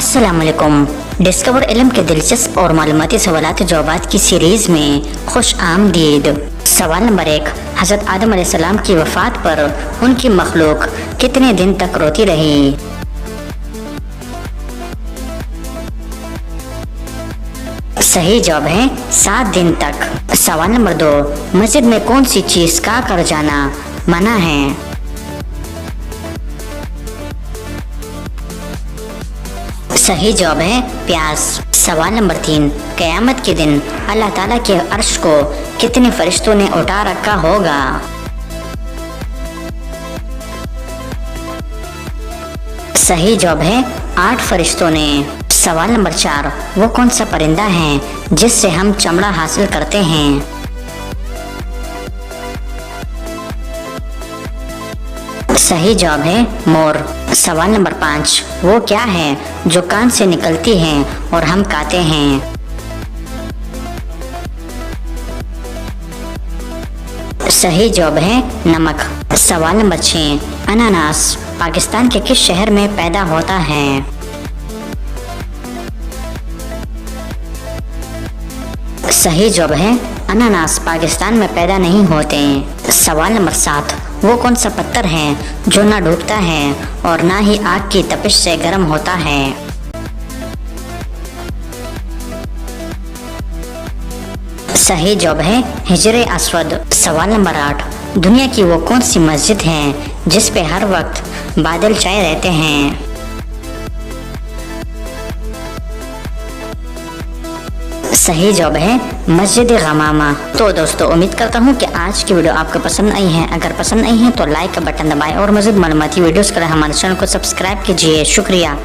अस्सलामुअलैकुम। डिस्कवर इल्म के दिलचस्प और मालूमाती सवालात जवाबात की सीरीज में खुश आमदीद। सवाल नंबर 1, हज़रत आदम अलैहिस्सलाम की वफ़ात पर उनकी मखलूक कितने दिन तक रोती रही? सही जवाब है 7 दिन तक। सवाल नंबर 2, मस्जिद में कौन सी चीज का कर जाना मना है? सही जवाब है प्याज। सवाल नंबर 3, क़यामत के दिन अल्लाह ताला के अर्श को कितने फरिश्तों ने उठा रखा होगा? सही जवाब है 8 फरिश्तों ने। सवाल नंबर 4, वो कौन सा परिंदा है जिससे हम चमड़ा हासिल करते हैं? सही जवाब है मोर। सवाल नंबर 5, वो क्या है जो कान से निकलती है और हम खाते हैं? सही जवाब है नमक। सवाल नंबर 6, अनानास पाकिस्तान के किस शहर में पैदा होता है? सही जवाब है अनानास पाकिस्तान में पैदा नहीं होते। सवाल नंबर 7, वो कौन सा पत्थर है जो ना डूबता है और ना ही आग की तपिश से गर्म होता है? सही जवाब है हिजरे अस्वद। सवाल नंबर 8, दुनिया की वो कौन सी मस्जिद है जिस पे हर वक्त बादल छाए रहते हैं? सही जवाब है मस्जिद गमामा। तो दोस्तों, उम्मीद करता हूँ कि आज की वीडियो आपको पसंद आई है। अगर पसंद आई है तो लाइक का बटन दबाएं और मज़ीद मालूमाती वीडियोस के लिए हमारे चैनल को सब्सक्राइब कीजिए। शुक्रिया।